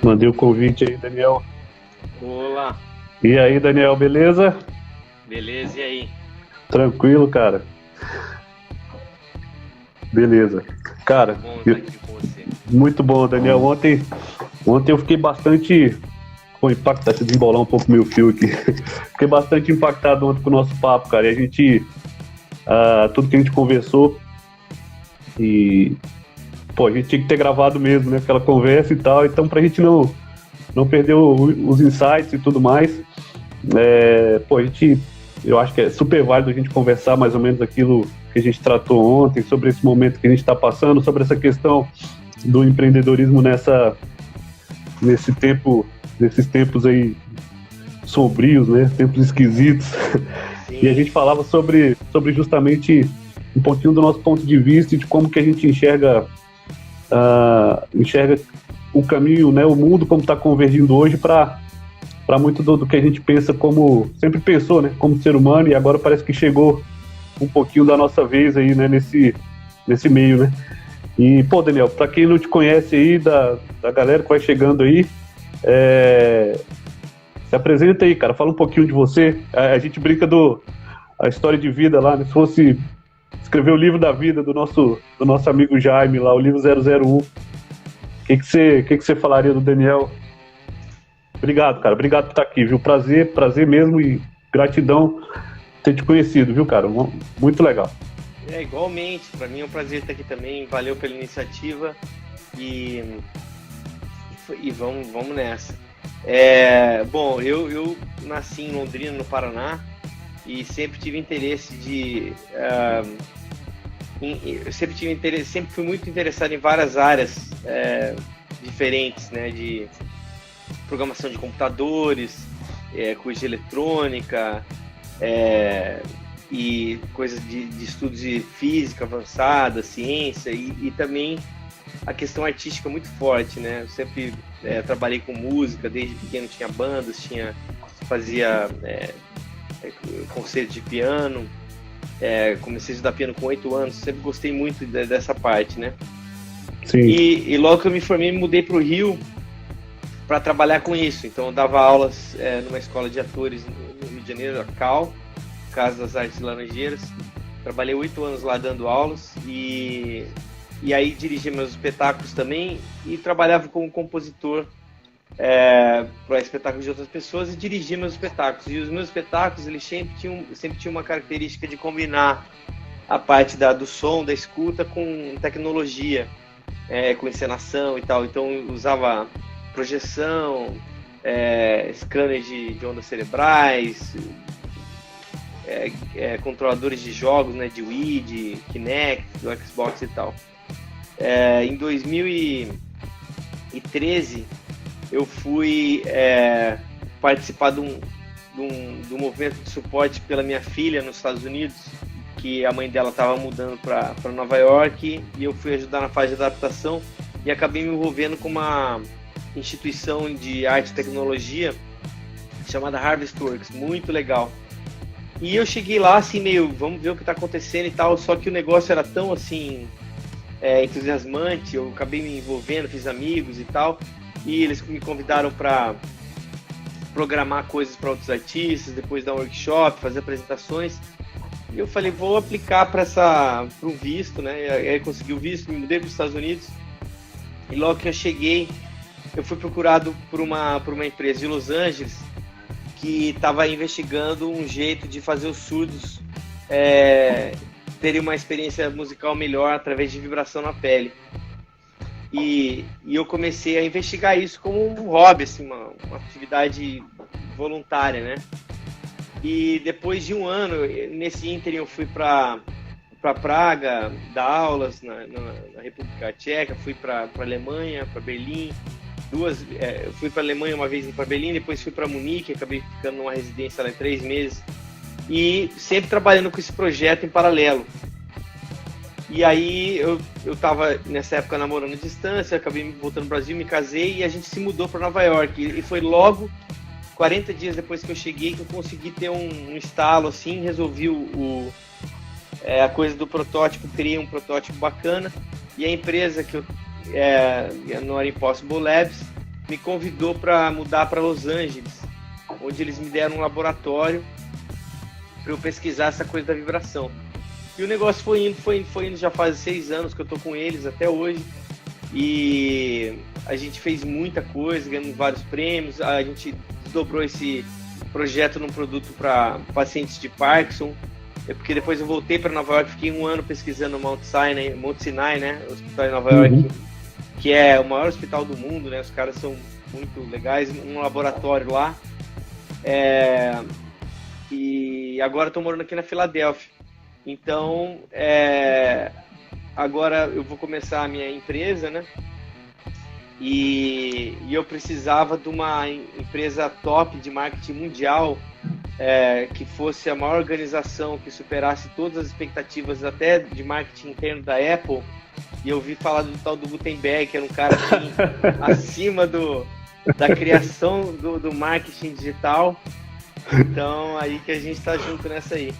Mandei o convite aí, Daniel. Olá, E aí, Daniel, beleza? beleza? E aí? Tranquilo, cara? Beleza. Cara, Bom estar aqui com você. muito bom, Daniel. Ontem eu fiquei bastante. Pô, impactado, deixa eu desembolar um pouco meu fio aqui. Fiquei bastante impactado ontem com o nosso papo, cara. E a gente. Tudo que a gente conversou. E. Pô, a gente tinha que ter gravado mesmo, né? Aquela conversa e tal. Então, pra gente não perder os insights e tudo mais. Pô, eu acho que é super válido a gente conversar mais ou menos aquilo que a gente tratou ontem, sobre esse momento que a gente está passando, sobre essa questão do empreendedorismo nesses tempos aí sombrios, né? Tempos esquisitos. Sim. E a gente falava sobre justamente um pouquinho do nosso ponto de vista e de como que a gente enxerga o caminho, né? O mundo como está convergindo hoje para muito do que a gente pensa como, sempre pensou, né, como ser humano, e agora parece que chegou um pouquinho da nossa vez aí, né, nesse meio, né. E, pô, Daniel, para quem não te conhece aí, da galera que vai chegando aí, se apresenta aí, cara, fala um pouquinho de você. A gente brinca a história de vida lá, né, se fosse escrever o livro da vida do nosso amigo Jaime lá, o livro 001, o que você falaria do Daniel? Obrigado, cara. Obrigado por estar aqui, viu? Prazer mesmo e gratidão ter te conhecido, viu, cara? Muito legal. Igualmente. Para mim é um prazer estar aqui também. Valeu pela iniciativa e vamos nessa. Bom, eu nasci em Londrina, no Paraná, e sempre tive interesse sempre fui muito interessado em várias áreas diferentes, né? De programação de computadores, coisa de eletrônica, e coisas de estudos de física avançada, ciência, e também a questão artística muito forte, né? Eu sempre trabalhei com música, desde pequeno tinha bandas, fazia concerto de piano, comecei a estudar piano com 8 anos, sempre gostei muito dessa parte, né? Sim. E logo que eu me formei, me mudei para o Rio para trabalhar com isso. Então eu dava aulas numa escola de atores no Rio de Janeiro, a CAL, Casa das Artes Laranjeiras. Trabalhei 8 anos lá dando aulas e aí dirigia meus espetáculos também e trabalhava como compositor para espetáculos de outras pessoas e dirigia meus espetáculos. E os meus espetáculos, eles sempre tinham uma característica de combinar a parte do som, da escuta com tecnologia, com encenação e tal. Então eu usava projeção, scanners de ondas cerebrais, controladores de jogos, né, de Wii, de Kinect, do Xbox e tal. Em 2013 eu fui participar de um movimento de suporte pela minha filha nos Estados Unidos, que a mãe dela estava mudando para Nova York, e eu fui ajudar na fase de adaptação e acabei me envolvendo com uma instituição de arte e tecnologia chamada Harvestworks, muito legal. E eu cheguei lá assim meio, vamos ver o que está acontecendo e tal, só que o negócio era tão assim entusiasmante, eu acabei me envolvendo, fiz amigos e tal, e eles me convidaram para programar coisas para outros artistas, depois dar um workshop, fazer apresentações. E eu falei, vou aplicar para um visto, né? E aí consegui o visto, me mudei para os Estados Unidos. E logo que eu cheguei, eu fui procurado por uma empresa de Los Angeles que estava investigando um jeito de fazer os surdos terem uma experiência musical melhor através de vibração na pele. E eu comecei a investigar isso como um hobby, assim, uma atividade voluntária, né? E depois de um ano, nesse ínterim, eu fui para Praga, dar aulas na República Tcheca, fui para Alemanha, para Berlim. Eu fui para Alemanha uma vez para Berlim, depois fui para Munique, acabei ficando numa residência lá em 3 meses. E sempre trabalhando com esse projeto em paralelo. E aí eu estava nessa época namorando à distância, acabei voltando ao Brasil, me casei e a gente se mudou para Nova York. E foi logo 40 dias depois que eu cheguei que eu consegui ter um estalo assim, resolvi a coisa do protótipo, criei um protótipo bacana. E a empresa que no Impossible Labs me convidou para mudar para Los Angeles, onde eles me deram um laboratório para eu pesquisar essa coisa da vibração. E o negócio foi indo, já faz 6 anos que eu tô com eles até hoje. E a gente fez muita coisa, ganhamos vários prêmios, a gente dobrou esse projeto num produto para pacientes de Parkinson, porque depois eu voltei para Nova York, fiquei 1 ano pesquisando no Mount Sinai, né, o hospital em Nova York, que é o maior hospital do mundo, né, os caras são muito legais, um laboratório lá, e agora estou morando aqui na Filadélfia. Então, agora eu vou começar a minha empresa, né? E eu precisava de uma empresa top de marketing mundial, que fosse a maior organização, que superasse todas as expectativas até de marketing interno da Apple. E eu ouvi falar do tal do Gutenberg, que era um cara assim, acima da criação do marketing digital. Então, aí que a gente está junto nessa aí.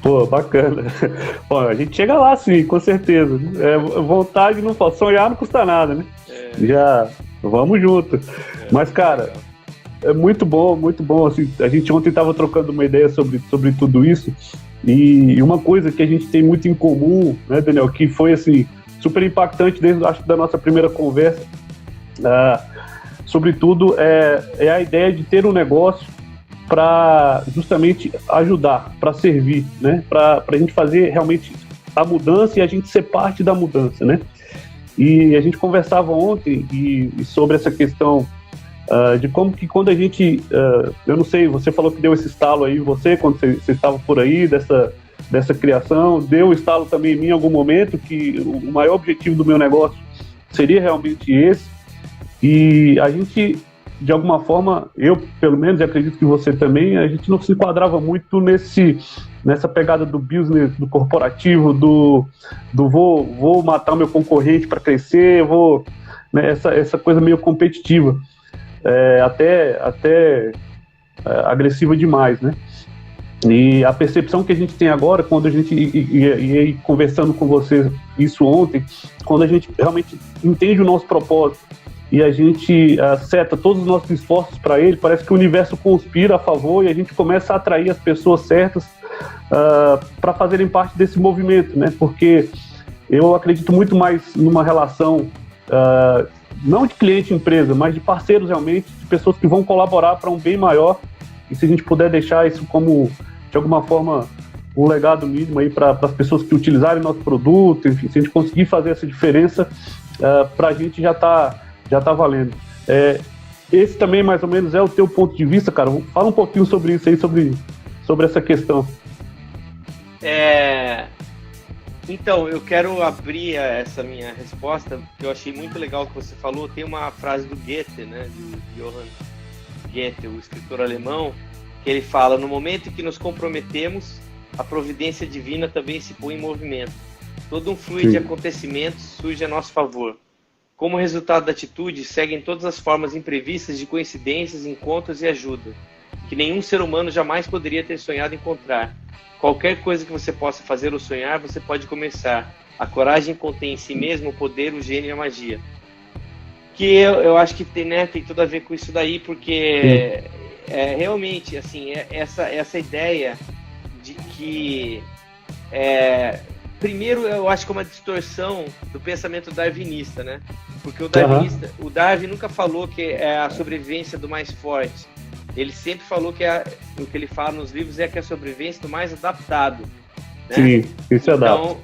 Pô, bacana. Pô, a gente chega lá sim, com certeza. Vontade não falta, sonhar não custa nada, né? Já vamos junto. Mas, cara, é muito bom, assim, a gente ontem estava trocando uma ideia sobre tudo isso, e uma coisa que a gente tem muito em comum, né, Daniel, que foi, assim, super impactante desde, acho, da nossa primeira conversa, sobretudo, é a ideia de ter um negócio para justamente ajudar, para servir, né? Para a gente fazer realmente a mudança e a gente ser parte da mudança, né? E a gente conversava ontem e sobre essa questão de como que quando a gente, eu não sei, você falou que deu esse estalo aí, quando você estava por aí, dessa criação, deu estalo também em mim em algum momento, que o maior objetivo do meu negócio seria realmente esse, e a gente, de alguma forma, eu pelo menos, e acredito que você também, a gente não se enquadrava muito nessa pegada do business, do corporativo, do vou matar o meu concorrente para crescer, né, essa coisa meio competitiva, até agressiva demais, né? E a percepção que a gente tem agora, quando a gente ia conversando com você isso ontem, quando a gente realmente entende o nosso propósito, e a gente seta todos os nossos esforços para ele, parece que o universo conspira a favor e a gente começa a atrair as pessoas certas para fazerem parte desse movimento, né? Porque eu acredito muito mais numa relação, não de cliente e empresa, mas de parceiros realmente, de pessoas que vão colaborar para um bem maior, e se a gente puder deixar isso como, de alguma forma, um legado mínimo aí para as pessoas que utilizarem nosso produto, enfim, se a gente conseguir fazer essa diferença, para a gente já tá valendo. Esse também, mais ou menos, é o teu ponto de vista, cara? Fala um pouquinho sobre isso aí, sobre essa questão. Então, eu quero abrir essa minha resposta, que eu achei muito legal o que você falou. Tem uma frase do Goethe, né, de Johann Goethe, o escritor alemão, que ele fala: no momento em que nos comprometemos, a providência divina também se põe em movimento. Todo um fluxo de acontecimentos surge a nosso favor. Como resultado da atitude, seguem todas as formas imprevistas de coincidências, encontros e ajuda, que nenhum ser humano jamais poderia ter sonhado encontrar. Qualquer coisa que você possa fazer ou sonhar, você pode começar. A coragem contém em si mesmo o poder, o gênio e a magia. Que eu acho que tem tudo a ver com isso daí, porque realmente, assim, essa ideia de que... primeiro, eu acho que é uma distorção do pensamento darwinista, né? Porque o Darwin nunca falou que é a sobrevivência do mais forte. Ele sempre falou que o que ele fala nos livros é que é a sobrevivência do mais adaptado, né? Sim, isso é dado.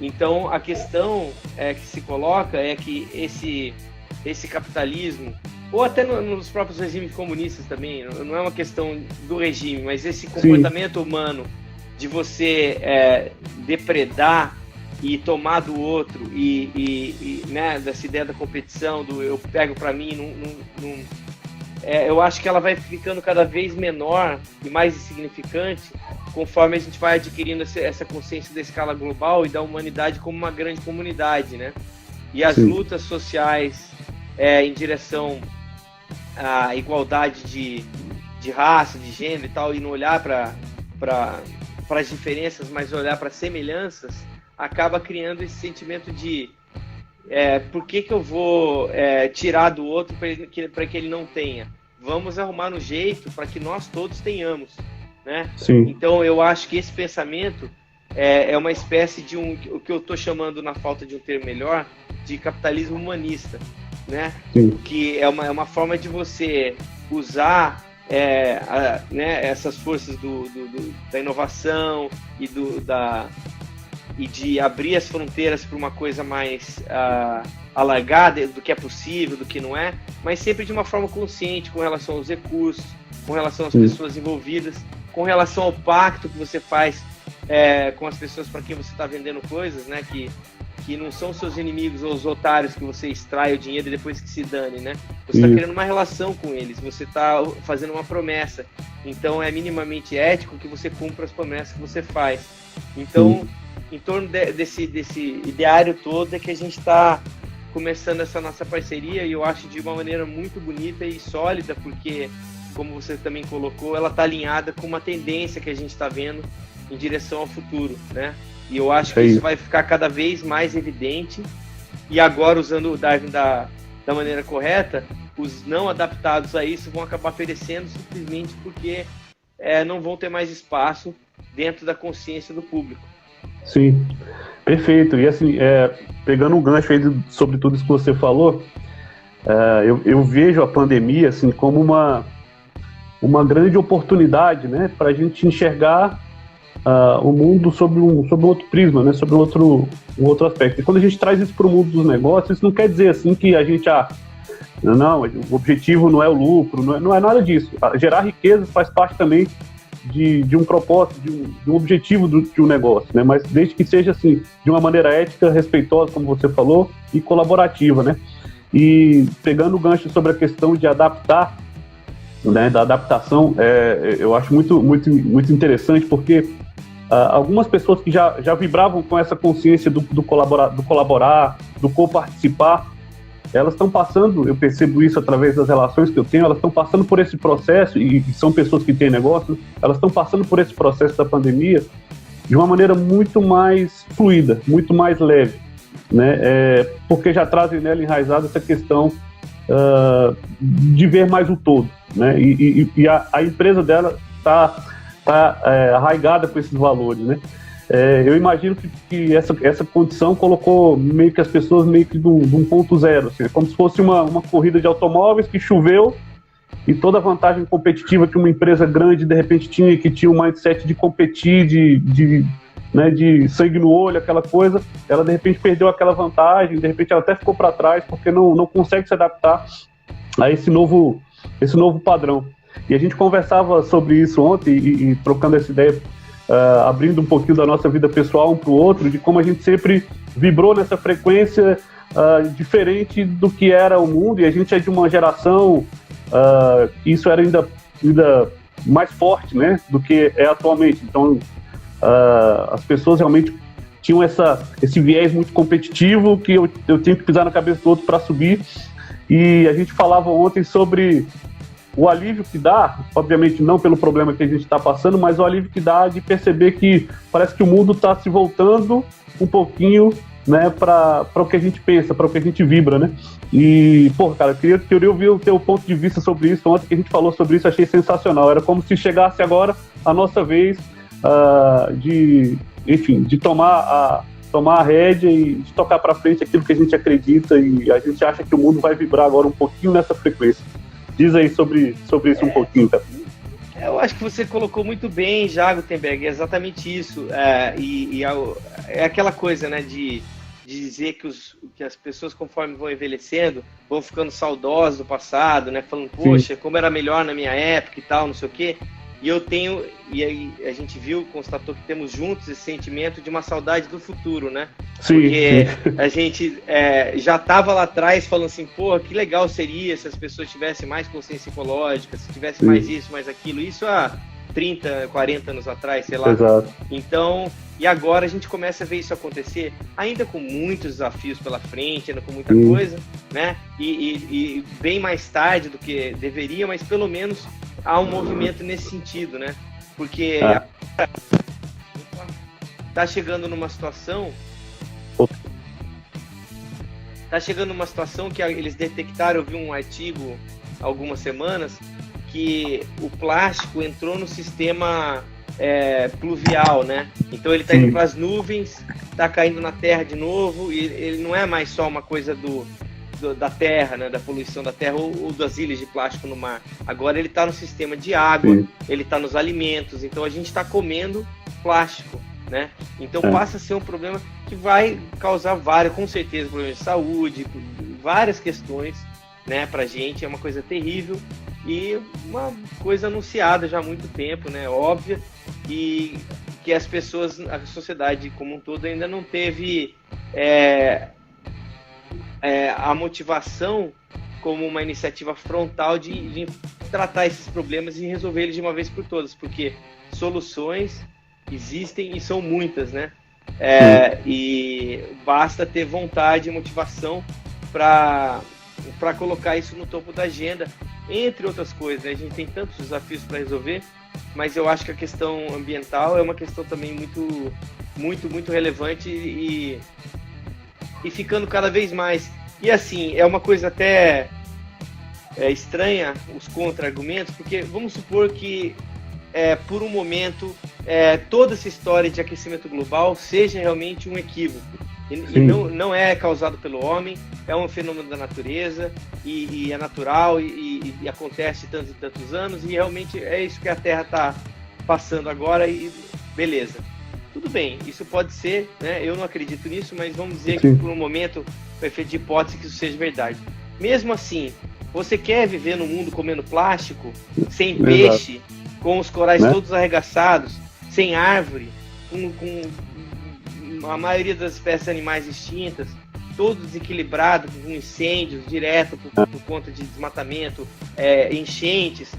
Então, a questão que se coloca é que esse capitalismo, ou até nos próprios regimes comunistas também, não é uma questão do regime, mas esse comportamento humano de você depredar e tomar do outro, né, dessa ideia da competição, do eu pego para mim, eu acho que ela vai ficando cada vez menor e mais insignificante conforme a gente vai adquirindo essa consciência da escala global e da humanidade como uma grande comunidade, né? E as lutas sociais em direção à igualdade de raça, de gênero e tal, e não olhar para as diferenças, mas olhar para as semelhanças, acaba criando esse sentimento de por que eu vou tirar do outro para que ele não tenha? Vamos arrumar um jeito para que nós todos tenhamos, né? Sim. Então, eu acho que esse pensamento é uma espécie de o que eu estou chamando, na falta de um termo melhor, de capitalismo humanista, né? Sim. Que é uma forma de você usar né, essas forças da inovação e de abrir as fronteiras para uma coisa mais alargada do que é possível, do que não é, mas sempre de uma forma consciente com relação aos recursos, com relação às pessoas envolvidas, com relação ao pacto que você faz com as pessoas para quem você está vendendo coisas, né, que não são seus inimigos ou os otários que você extrai o dinheiro e depois que se dane, né? Você está criando uma relação com eles, você está fazendo uma promessa, então é minimamente ético que você cumpra as promessas que você faz. Então, em torno desse ideário todo é que a gente está começando essa nossa parceria, e eu acho de uma maneira muito bonita e sólida, porque, como você também colocou, ela está alinhada com uma tendência que a gente está vendo em direção ao futuro, né? E eu acho que isso vai ficar cada vez mais evidente, e agora, usando o Darwin da maneira correta, os não adaptados a isso vão acabar perecendo simplesmente porque não vão ter mais espaço dentro da consciência do público. Sim, perfeito. E assim, pegando um gancho aí sobre tudo isso que você falou, eu vejo a pandemia assim, como uma grande oportunidade, né, para a gente enxergar o mundo sobre um outro prisma, né, sobre um outro aspecto. E quando a gente traz isso para o mundo dos negócios, isso não quer dizer assim que a gente não, o objetivo não é o lucro, não é nada disso. Gerar riqueza faz parte também de um propósito, de um objetivo de um negócio, né? Mas desde que seja assim, de uma maneira ética, respeitosa, como você falou, e colaborativa, né? E pegando o gancho sobre a questão de adaptar, né, da adaptação, eu acho muito, muito, muito interessante, porque algumas pessoas que já vibravam com essa consciência do colaborar, do co-participar, elas estão passando, eu percebo isso através das relações que eu tenho, elas estão passando por esse processo, e são pessoas que têm negócio, elas estão passando por esse processo da pandemia de uma maneira muito mais fluida, muito mais leve, né? Porque já trazem nela enraizada essa questão de ver mais o todo, né? E a empresa dela está arraigada com esses valores, né? Eu imagino que essa condição colocou meio que as pessoas meio que de um ponto zero, assim, como se fosse uma corrida de automóveis que choveu, e toda a vantagem competitiva que uma empresa grande de repente tinha, que tinha um mindset de competir, de sangue no olho, aquela coisa, ela de repente perdeu aquela vantagem, de repente ela até ficou para trás porque não consegue se adaptar a esse novo padrão. E a gente conversava sobre isso ontem e trocando essa ideia, abrindo um pouquinho da nossa vida pessoal um para o outro, de como a gente sempre vibrou nessa frequência diferente do que era o mundo, e a gente é de uma geração que isso era ainda mais forte, né, do que é atualmente. Então, as pessoas realmente tinham esse viés muito competitivo, que eu tinha que pisar na cabeça do outro para subir, e a gente falava ontem sobre o alívio que dá, obviamente não pelo problema que a gente está passando, mas o alívio que dá de perceber que parece que o mundo está se voltando um pouquinho, né, para o que a gente pensa, para o que a gente vibra, né? E, pô, cara, eu queria ouvir o teu ponto de vista sobre isso. Ontem que a gente falou sobre isso, achei sensacional. Era como se chegasse agora a nossa vez de tomar a rédea e de tocar para frente aquilo que a gente acredita, e a gente acha que o mundo vai vibrar agora um pouquinho nessa frequência. Diz aí sobre isso um pouquinho, cara. Eu acho que você colocou muito bem já, Gutenberg, é exatamente isso. É aquela coisa, né, de dizer que as pessoas, conforme vão envelhecendo, vão ficando saudosas do passado, né, falando, poxa, como era melhor na minha época e tal, não sei o quê. E aí a gente constatou que temos juntos esse sentimento de uma saudade do futuro, né? Sim, porque sim. A gente já estava lá atrás falando assim, pô, que legal seria se as pessoas tivessem mais consciência ecológica, se tivesse mais isso, mais aquilo. Isso há 30, 40 anos atrás, sei lá. Exato. Então, e agora a gente começa a ver isso acontecer, ainda com muitos desafios pela frente, ainda com muita coisa, né? E bem mais tarde do que deveria, mas pelo menos há um movimento nesse sentido, né? Porque tá chegando numa situação Tá chegando uma situação que eles detectaram, eu vi um artigo há algumas semanas, que o plástico entrou no sistema pluvial, né? Então ele está indo para as nuvens, está caindo na terra de novo, e ele não é mais só uma coisa da terra, né? Da poluição da terra ou das ilhas de plástico no mar. Agora ele está no sistema de água, ele está nos alimentos, então a gente está comendo plástico, né? Então passa a ser um problema que vai causar com certeza, problemas de saúde, várias questões, né, pra gente. É uma coisa terrível e uma coisa anunciada já há muito tempo, né, óbvia, e que as pessoas, a sociedade como um todo ainda não teve a motivação como uma iniciativa frontal de tratar esses problemas e resolver eles de uma vez por todas, porque soluções existem e são muitas, né? E basta ter vontade e motivação para colocar isso no topo da agenda, entre outras coisas, né? A gente tem tantos desafios para resolver, mas eu acho que a questão ambiental é uma questão também muito, muito, muito relevante e ficando cada vez mais. E assim, é uma coisa até estranha, os contra-argumentos, porque vamos supor que por um momento toda essa história de aquecimento global seja realmente um equívoco e não é causado pelo homem, é um fenômeno da natureza e é natural e acontece tantos e tantos anos e realmente é isso que a Terra está passando agora e beleza. Tudo bem, isso pode ser, né? Eu não acredito nisso, mas vamos dizer que por um momento, com efeito de hipótese, que isso seja verdade. Mesmo assim, você quer viver num mundo comendo plástico, sem peixe, com os corais todos arregaçados, sem árvore, com a maioria das espécies animais extintas, todo desequilibrado, com incêndios direto por conta de desmatamento, enchentes,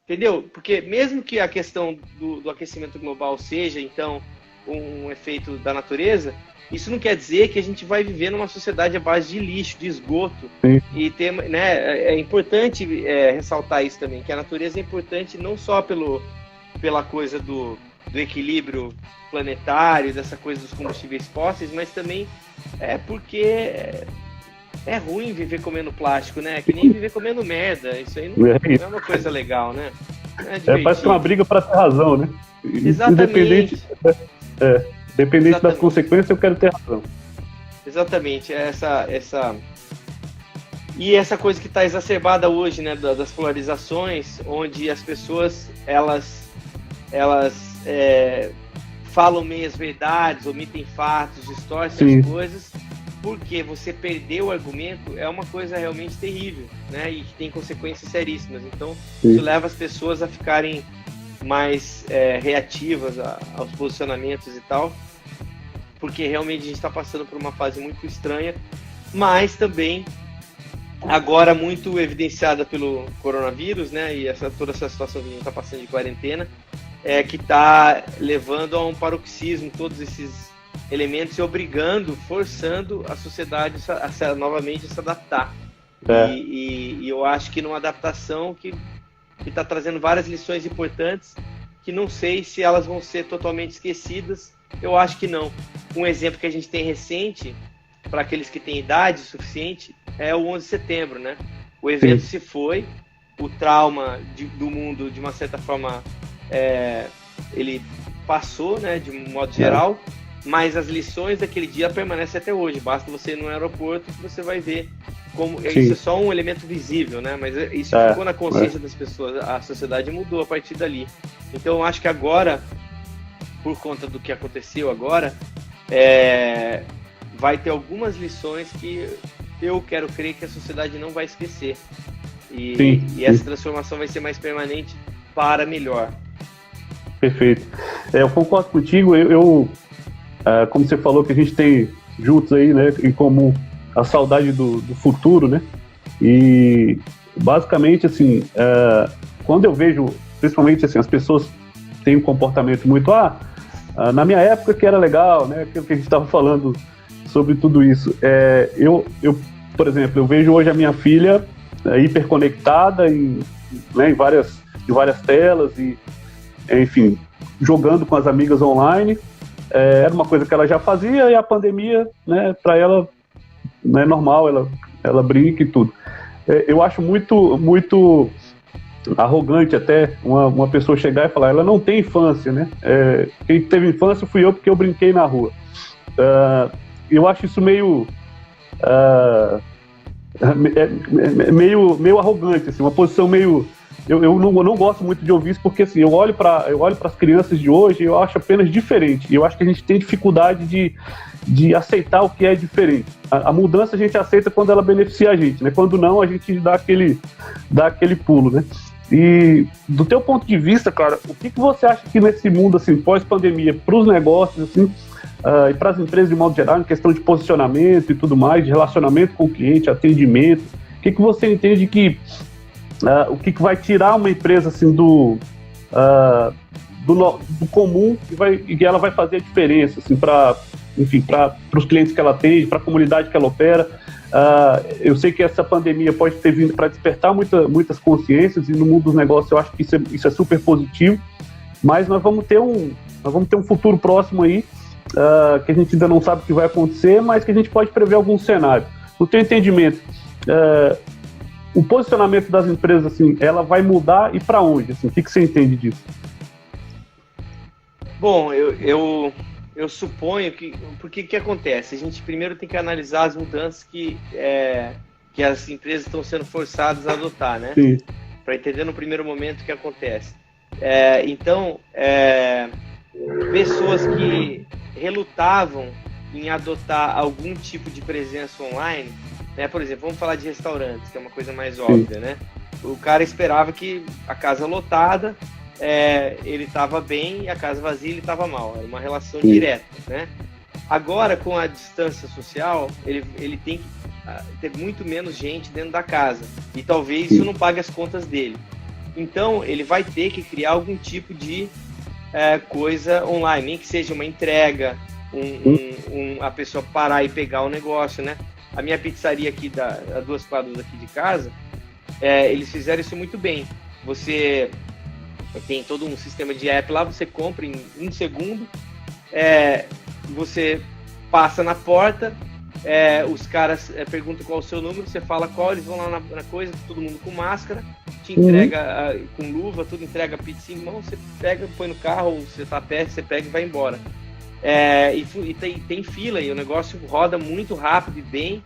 entendeu? Porque mesmo que a questão do aquecimento global seja, então, um efeito da natureza, isso não quer dizer que a gente vai viver numa sociedade à base de lixo, de esgoto. E ter, né, é importante ressaltar isso também, que a natureza é importante não só pela coisa do equilíbrio planetário, dessa coisa dos combustíveis fósseis, mas também porque é ruim viver comendo plástico, né? É que nem viver comendo merda. Isso aí não é uma coisa legal, né? Parece que é uma briga para ter razão, né? Exatamente. Independente das consequências, eu quero ter razão. Exatamente. E essa coisa que está exacerbada hoje, né, das polarizações, onde as pessoas elas falam meias verdades, omitem fatos, distorcem as coisas, porque você perdeu o argumento, é uma coisa realmente terrível, né, e que tem consequências seríssimas. Então, isso leva as pessoas a ficarem mais reativas aos posicionamentos e tal, porque realmente a gente está passando por uma fase muito estranha, mas também agora muito evidenciada pelo coronavírus, né, e toda essa situação que a gente está passando de quarentena, que está levando a um paroxismo todos esses elementos e forçando a sociedade novamente a se adaptar. E eu acho que numa adaptação que está trazendo várias lições importantes, que não sei se elas vão ser totalmente esquecidas, eu acho que não. Um exemplo que a gente tem recente, para aqueles que têm idade suficiente, é o 11 de setembro, né? O evento se foi, o trauma do mundo, de uma certa forma, ele passou, né, de um modo geral, mas as lições daquele dia permanecem até hoje. Basta você ir no aeroporto que você vai ver como isso é só um elemento visível, né? Mas isso ficou na consciência das pessoas. A sociedade mudou a partir dali. Então eu acho que agora, por conta do que aconteceu agora, vai ter algumas lições que eu quero crer que a sociedade não vai esquecer. E essa transformação vai ser mais permanente para melhor. Perfeito. Eu concordo contigo. Como você falou, que a gente tem juntos aí, né, em comum a saudade do futuro, né? E basicamente, assim, quando eu vejo, principalmente assim, as pessoas têm um comportamento muito, na minha época que era legal, né? Aquilo que a gente estava falando sobre tudo isso. Eu, por exemplo, eu vejo hoje a minha filha hiperconectada em várias telas e, enfim, jogando com as amigas online. Era uma coisa que ela já fazia e a pandemia, né, para ela não é normal, ela brinca e tudo. Eu acho muito arrogante até uma pessoa chegar e falar, ela não tem infância, né? Quem teve infância fui eu, porque eu brinquei na rua. Eu acho isso meio arrogante, assim, uma posição meio... Eu não gosto muito de ouvir isso, porque assim, eu olho para as crianças de hoje e eu acho apenas diferente. E eu acho que a gente tem dificuldade de aceitar o que é diferente. A mudança a gente aceita quando ela beneficia a gente, né? Quando não, a gente dá aquele pulo, né? E do teu ponto de vista, cara, o que você acha que nesse mundo assim, pós-pandemia, para os negócios assim, e para as empresas de modo geral, em questão de posicionamento e tudo mais, de relacionamento com o cliente, atendimento, o que você entende que o que vai tirar uma empresa assim do comum e ela vai fazer a diferença assim, para os clientes que ela tem, para a comunidade que ela opera? Eu sei que essa pandemia pode ter vindo para despertar muitas consciências, e no mundo dos negócios eu acho que isso é super positivo, mas nós vamos ter um futuro próximo aí, que a gente ainda não sabe o que vai acontecer, mas que a gente pode prever algum cenário. No teu entendimento, o posicionamento das empresas, assim, ela vai mudar e para onde? Assim, o que você entende disso? Bom, eu suponho que... Porque o que acontece? A gente primeiro tem que analisar as mudanças que as empresas estão sendo forçadas a adotar, né? Para entender no primeiro momento o que acontece. Então, pessoas que relutavam em adotar algum tipo de presença online, né? Por exemplo, vamos falar de restaurantes, que é uma coisa mais óbvia, né? O cara esperava que a casa lotada, ele estava bem, e a casa vazia ele estava mal. Era uma relação direta, né? Agora, com a distância social, ele tem que ter muito menos gente dentro da casa, e talvez isso não pague as contas dele. Então, ele vai ter que criar algum tipo de coisa online, nem que seja uma entrega, a pessoa parar e pegar o negócio, né? A minha pizzaria aqui, a 2 quadras aqui de casa, eles fizeram isso muito bem. Você tem todo um sistema de app lá, você compra em 1 segundo, você passa na porta, os caras perguntam qual é o seu número, você fala qual, eles vão lá na coisa, todo mundo com máscara, te entrega com luva, tudo, entrega a pizza em mão, você pega, põe no carro, ou você tá a pé, você pega e vai embora. E tem fila, e o negócio roda muito rápido e bem,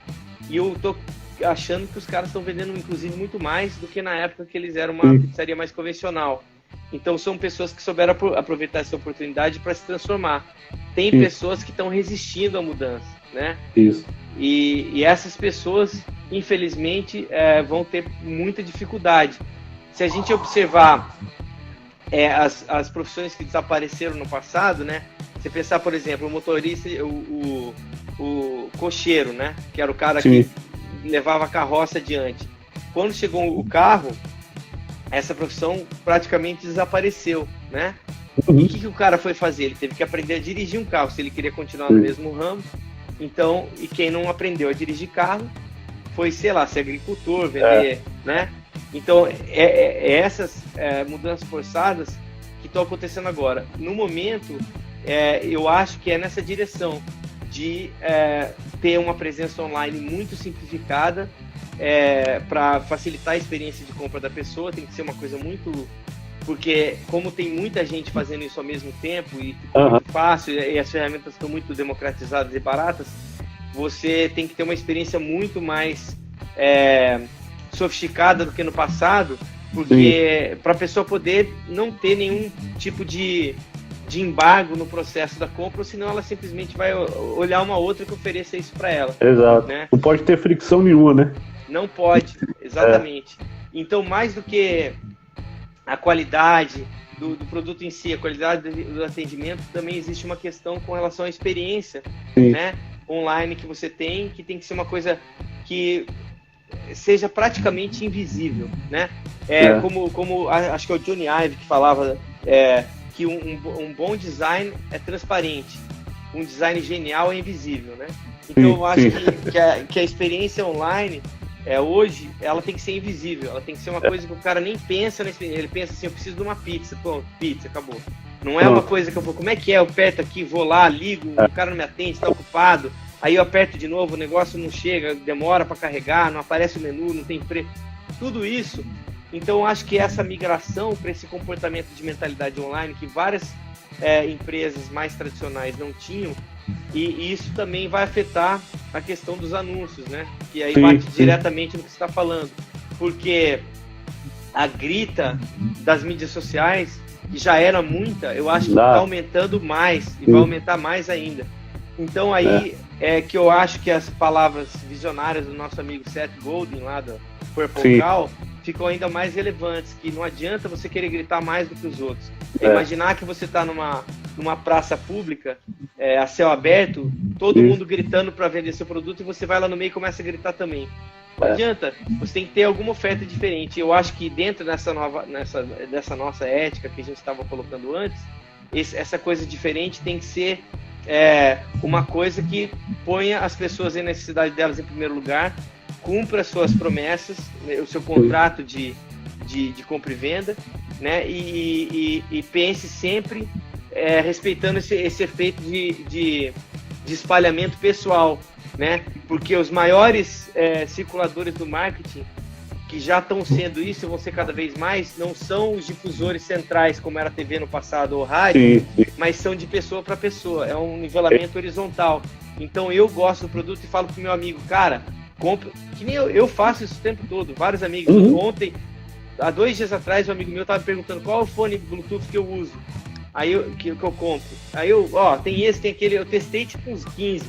e eu tô achando que os caras estão vendendo inclusive muito mais do que na época que eles eram uma pizzaria mais convencional. Então são pessoas que souberam aproveitar essa oportunidade para se transformar. Tem pessoas que estão resistindo à mudança, né? Isso. E essas pessoas, infelizmente, vão ter muita dificuldade. Se a gente observar as profissões que desapareceram no passado, né? Você pensar, por exemplo, o motorista, o cocheiro, né? Que era o cara que levava a carroça adiante. Quando chegou o carro, essa profissão praticamente desapareceu, né? E o que o cara foi fazer? Ele teve que aprender a dirigir um carro, se ele queria continuar no mesmo ramo. Então, e quem não aprendeu a dirigir carro foi, sei lá, ser agricultor, vender, né? Então, essas mudanças forçadas que estão acontecendo agora. No momento, eu acho que é nessa direção de ter uma presença online muito simplificada, para facilitar a experiência de compra da pessoa. Tem que ser uma coisa muito... Porque como tem muita gente fazendo isso ao mesmo tempo e fica muito fácil, e as ferramentas estão muito democratizadas e baratas, você tem que ter uma experiência muito mais sofisticada do que no passado, porque para a pessoa poder não ter nenhum tipo de embargo no processo da compra, ou senão ela simplesmente vai olhar uma outra que ofereça isso para ela. Exato. Né? Não pode ter fricção nenhuma, né? Não pode, exatamente. Então, mais do que a qualidade do produto em si, a qualidade do atendimento, também existe uma questão com relação à experiência, né, online que você tem, que tem que ser uma coisa que seja praticamente invisível, né? Como acho que é o Johnny Ive que falava que um bom design é transparente, um design genial é invisível, né? Então eu acho que a experiência online hoje, ela tem que ser invisível, ela tem que ser uma coisa que o cara nem pensa na experiência, ele pensa assim, eu preciso de uma pizza, pronto, pizza, acabou. Não é uma coisa que eu vou, como é que eu aperto aqui, vou lá, ligo, o cara não me atende, está ocupado, aí eu aperto de novo, o negócio não chega, demora para carregar, não aparece o menu, não tem preço, tudo isso. Então, eu acho que essa migração para esse comportamento de mentalidade online, que várias empresas mais tradicionais não tinham, e isso também vai afetar a questão dos anúncios, né? Que aí bate diretamente no que você está falando, porque a grita das mídias sociais, que já era muita, eu acho que está aumentando mais e vai aumentar mais ainda. Então aí é que eu acho que as palavras visionárias do nosso amigo Seth Godin lá do Purple Cow ficam ainda mais relevantes, que não adianta você querer gritar mais do que os outros. Imaginar que você está numa praça pública, a céu aberto, todo mundo gritando para vender seu produto, e você vai lá no meio e começa a gritar também. Não adianta, você tem que ter alguma oferta diferente. Eu acho que dentro dessa nossa ética que a gente estava colocando antes, essa coisa diferente tem que ser uma coisa que ponha as pessoas em necessidade delas em primeiro lugar, cumpra as suas promessas, o seu contrato de compra e venda, né? E pense sempre respeitando esse efeito de espalhamento pessoal, né? Porque os maiores circuladores do marketing, que já estão sendo isso e vão ser cada vez mais, não são os difusores centrais, como era a TV no passado ou rádio, mas são de pessoa para pessoa, é um nivelamento horizontal. Então eu gosto do produto e falo pro meu amigo, cara, compra, que nem eu faço isso o tempo todo, vários amigos. Ontem, há 2 dias atrás, um amigo meu estava perguntando qual é o fone Bluetooth que eu uso, que eu compro. Aí tem esse, tem aquele, eu testei tipo uns 15,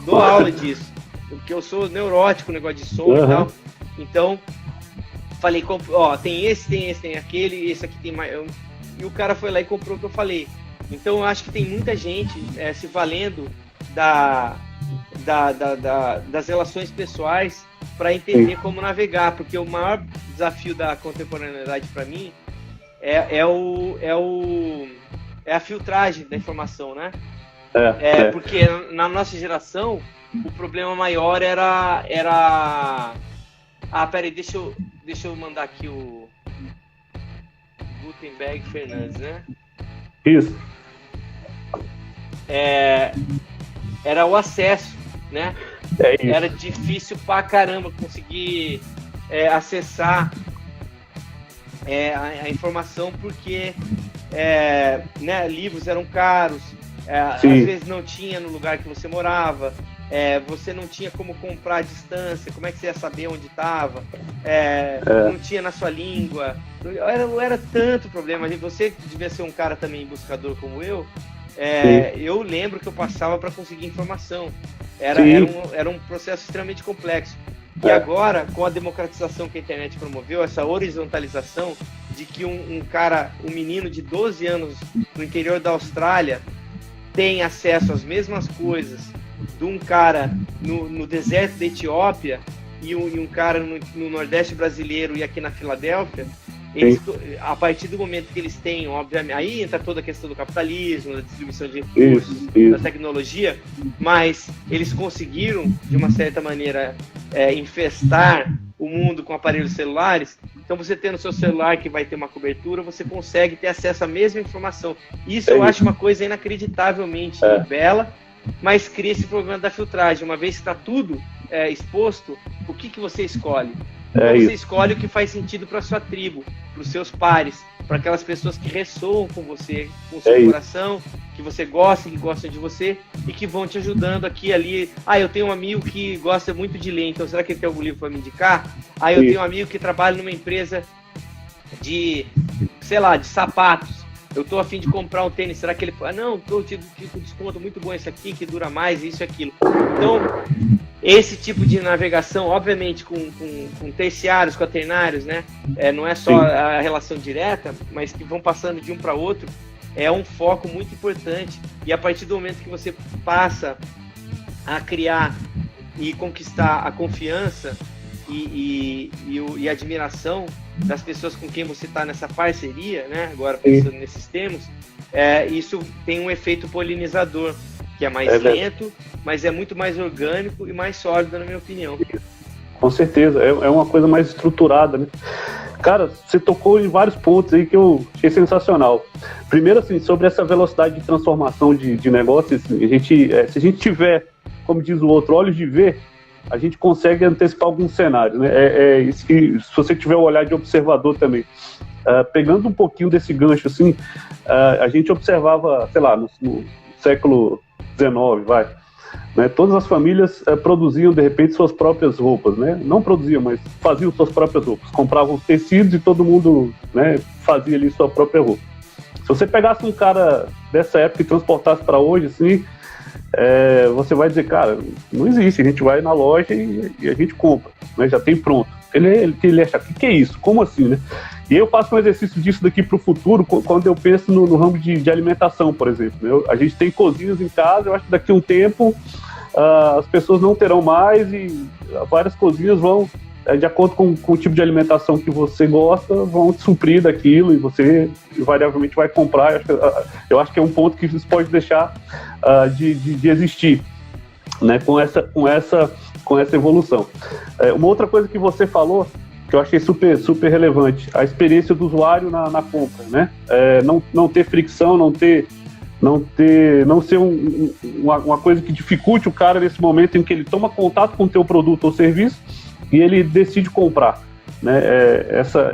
dou aula disso, porque eu sou neurótico, negócio de som e tal. Então, falei, tem esse, tem aquele, esse aqui tem mais. E o cara foi lá e comprou o que eu falei. Então, eu acho que tem muita gente se valendo das relações pessoais para entender como navegar, porque o maior desafio da contemporaneidade para mim é a filtragem da informação, né? Porque na nossa geração o problema maior era peraí, deixa eu mandar aqui o Gutenberg Fernandes, né? Isso. Era o acesso, né? Isso. Era difícil pra caramba conseguir acessar a informação, porque né, livros eram caros, às vezes não tinha no lugar que você morava, você não tinha como comprar à distância, como é que você ia saber onde estava, não tinha na sua língua, era tanto problema. Você devia ser um cara também buscador como eu. Eu lembro que eu passava para conseguir informação, era um processo extremamente complexo. E agora, com a democratização que a internet promoveu, essa horizontalização de que um menino de 12 anos no interior da Austrália tem acesso às mesmas coisas de um cara no deserto da Etiópia e um cara no Nordeste brasileiro e aqui na Filadélfia, a partir do momento que eles têm, obviamente, aí entra toda a questão do capitalismo, da distribuição de recursos, da tecnologia, mas eles conseguiram, de uma certa maneira, infestar o mundo com aparelhos celulares. Então, você tendo o seu celular que vai ter uma cobertura, você consegue ter acesso à mesma informação. Isso eu acho uma coisa inacreditavelmente bela, mas cria esse problema da filtragem. Uma vez que está tudo exposto, o que você escolhe? Você escolhe o que faz sentido para sua tribo, para os seus pares, para aquelas pessoas que ressoam com você, com o seu coração, que você gosta, que gostam de você e que vão te ajudando aqui e ali. Eu tenho um amigo que gosta muito de ler, então será que ele tem algum livro para me indicar? Eu tenho um amigo que trabalha numa empresa de sapatos. Eu tô a fim de comprar um tênis, será que ele... não, tô te desconto muito bom esse aqui, que dura mais, isso e aquilo. Então, esse tipo de navegação, obviamente, com terciários, quaternários, né? Não é só a relação direta, mas que vão passando de um para outro, é um foco muito importante. E a partir do momento que você passa a criar e conquistar a confiança e a admiração das pessoas com quem você está nessa parceria, né? Agora pensando nesses termos, isso tem um efeito polinizador, que é mais lento, mas é muito mais orgânico e mais sólido, na minha opinião. Com certeza, é uma coisa mais estruturada, né? Cara, você tocou em vários pontos aí que eu achei sensacional. Primeiro, assim, sobre essa velocidade de transformação de negócios, se a gente tiver como diz o outro, olhos de ver, a gente consegue antecipar alguns cenários, né? Isso que, se você tiver o olhar de observador também, pegando um pouquinho desse gancho, assim, a gente observava, sei lá, no século XIX, né, todas as famílias produziam, de repente, suas próprias roupas, né? Não produziam, mas faziam suas próprias roupas. Compravam os tecidos e todo mundo, né, fazia ali sua própria roupa. Se você pegasse um cara dessa época e transportasse para hoje, assim, você vai dizer, cara, não existe. A gente vai na loja e a gente compra, né? Já tem pronto. Ele acha, o que é isso? Como assim, né? E eu faço um exercício disso daqui para o futuro quando eu penso no ramo de alimentação, por exemplo, né? A gente tem cozinhas em casa, eu acho que daqui a um tempo as pessoas não terão mais e várias cozinhas vão, de acordo com o tipo de alimentação que você gosta, vão te suprir daquilo e você invariavelmente vai comprar. Eu acho que é um ponto que isso pode deixar de existir, né, com essa evolução. Uma outra coisa que você falou, que eu achei super, super relevante, a experiência do usuário na compra, né? Não ter fricção, não ser uma coisa que dificulte o cara nesse momento em que ele toma contato com o teu produto ou serviço e ele decide comprar, né?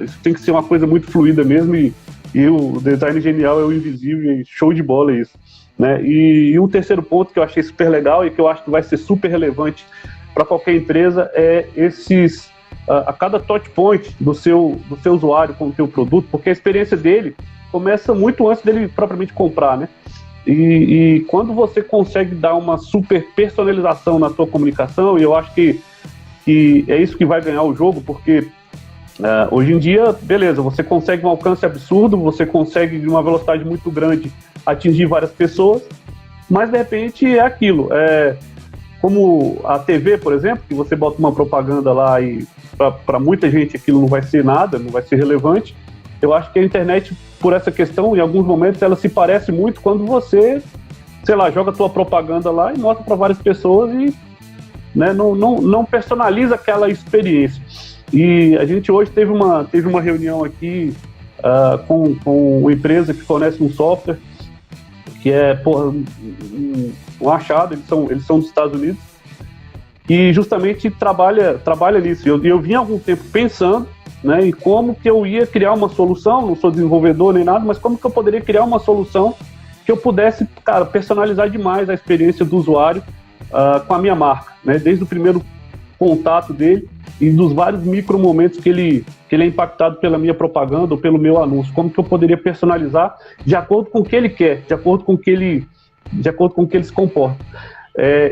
Isso tem que ser uma coisa muito fluida mesmo, e o design genial é o invisível, e show de bola isso, né? E um terceiro ponto que eu achei super legal e que eu acho que vai ser super relevante para qualquer empresa é a cada touch point do seu usuário com o teu produto, porque a experiência dele começa muito antes dele propriamente comprar, né? E quando você consegue dar uma super personalização na sua comunicação, e eu acho que é isso que vai ganhar o jogo, porque hoje em dia, beleza, você consegue um alcance absurdo, você consegue de uma velocidade muito grande atingir várias pessoas, mas de repente é aquilo, como a TV, por exemplo, que você bota uma propaganda lá e para muita gente aquilo não vai ser nada, não vai ser relevante. Eu acho que a internet, por essa questão, em alguns momentos ela se parece muito quando você, sei lá, joga a tua propaganda lá e mostra para várias pessoas e, né, não personaliza aquela experiência. E a gente hoje teve uma reunião aqui com uma empresa que fornece um software que é um achado, eles são dos Estados Unidos, e justamente trabalha nisso. Eu vim há algum tempo pensando, né, em como que eu ia criar uma solução, não sou desenvolvedor nem nada, mas como que eu poderia criar uma solução que eu pudesse, cara, personalizar demais a experiência do usuário com a minha marca, né, desde o primeiro contato dele e dos vários micro momentos que ele é impactado pela minha propaganda ou pelo meu anúncio. Como que eu poderia personalizar de acordo com o que ele quer, de acordo com o que ele se comporta.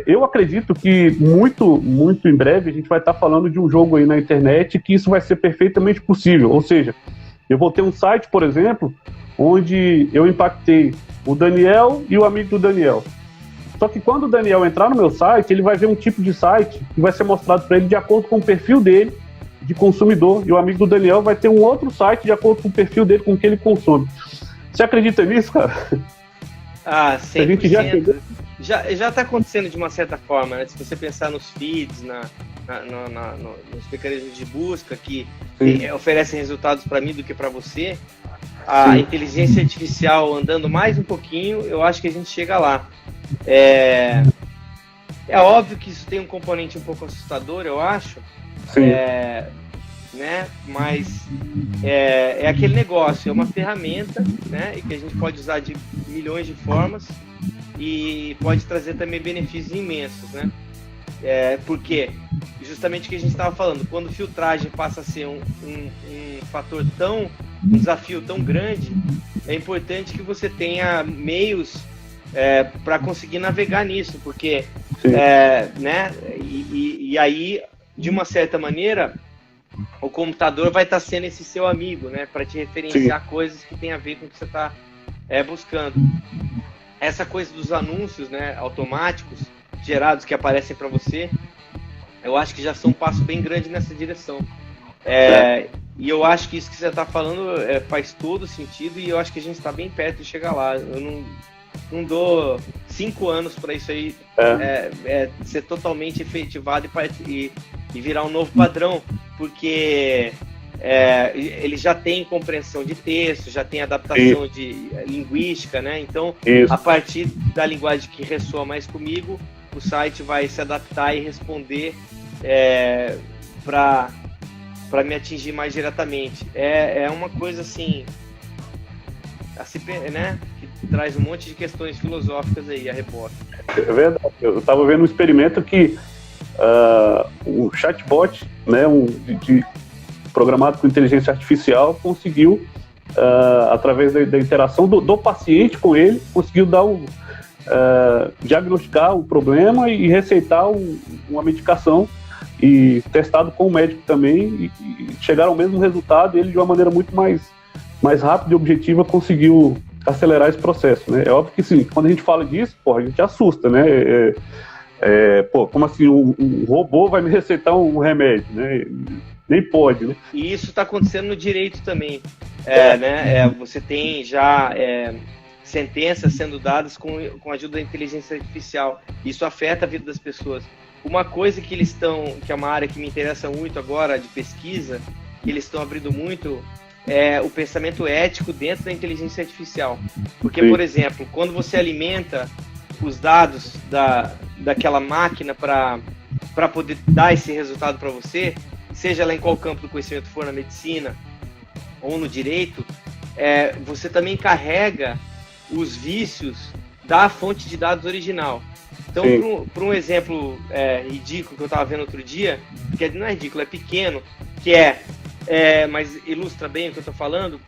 Eu acredito que muito, muito em breve a gente vai estar falando de um jogo aí na internet que isso vai ser perfeitamente possível. Ou seja, eu vou ter um site, por exemplo, onde eu impactei o Daniel e o amigo do Daniel. Só que quando o Daniel entrar no meu site, ele vai ver um tipo de site que vai ser mostrado para ele de acordo com o perfil dele de consumidor, e o amigo do Daniel vai ter um outro site de acordo com o perfil dele, com o que ele consome. Você acredita nisso, cara? 100%. A gente já está acontecendo de uma certa forma, né? Se você pensar nos feeds, nos mecanismos de busca que oferecem resultados para mim do que para você, a inteligência artificial andando mais um pouquinho, eu acho que a gente chega lá. É óbvio que isso tem um componente um pouco assustador, eu acho. Né? Mas é aquele negócio, é uma ferramenta, né? E que a gente pode usar de milhões de formas e pode trazer também benefícios imensos, né? Porque justamente o que a gente estava falando, quando filtragem passa a ser um fator um desafio tão grande, é importante que você tenha meios para conseguir navegar nisso, porque né? E aí, de uma certa maneira, o computador vai estar sendo esse seu amigo, né, para te referenciar coisas que tem a ver com o que você está buscando. Essa coisa dos anúncios, né, automáticos gerados que aparecem para você, eu acho que já são um passo bem grande nessa direção. E eu acho que isso que você está falando faz todo sentido, e eu acho que a gente está bem perto de chegar lá. Eu não dou 5 anos para isso aí ser totalmente efetivado e virar um novo padrão, porque ele já tem compreensão de texto, já tem adaptação de linguística, né? Então, a partir da linguagem que ressoa mais comigo, o site vai se adaptar e responder para me atingir mais diretamente. É uma coisa assim, né, que traz um monte de questões filosóficas aí, a Repórter. É verdade. Eu estava vendo um experimento que o chatbot, né, programado com inteligência artificial, conseguiu, através da interação do paciente com ele, conseguiu diagnosticar o problema e receitar uma medicação, e testado com o médico também, e chegaram ao mesmo resultado, e ele, de uma maneira muito mais rápida e objetiva, conseguiu acelerar esse processo, né? É óbvio que, sim, quando a gente fala disso, a gente assusta, né? Como assim um robô vai me receitar um remédio, né? Nem pode, né? E isso está acontecendo no direito também, né? Você tem já sentenças sendo dadas com a ajuda da inteligência artificial. Isso afeta a vida das pessoas. Uma coisa que que é uma área que me interessa muito agora, de pesquisa, que eles estão abrindo muito, é o pensamento ético dentro da inteligência artificial. Porque, por exemplo, quando você alimenta os dados daquela máquina para poder dar esse resultado para você, seja lá em qual campo do conhecimento for, na medicina ou no direito, você também carrega os vícios da fonte de dados original. Então, para um exemplo ridículo que eu estava vendo outro dia, que não é ridículo, é pequeno, que mas ilustra bem o que eu estou falando,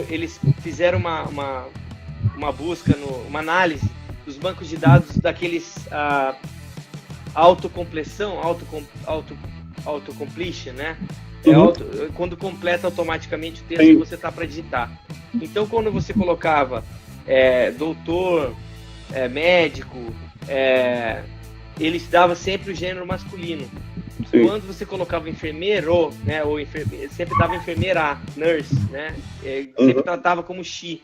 eles fizeram uma busca, uma análise dos bancos de dados daqueles autocompletion, autocompletion, né? Quando completa automaticamente o texto que você está para digitar. Então, quando você colocava doutor, médico, eles davam sempre o gênero masculino. Sim. Quando você colocava enfermeiro, né, ou sempre dava enfermeira, nurse, né? Sempre tratava como she.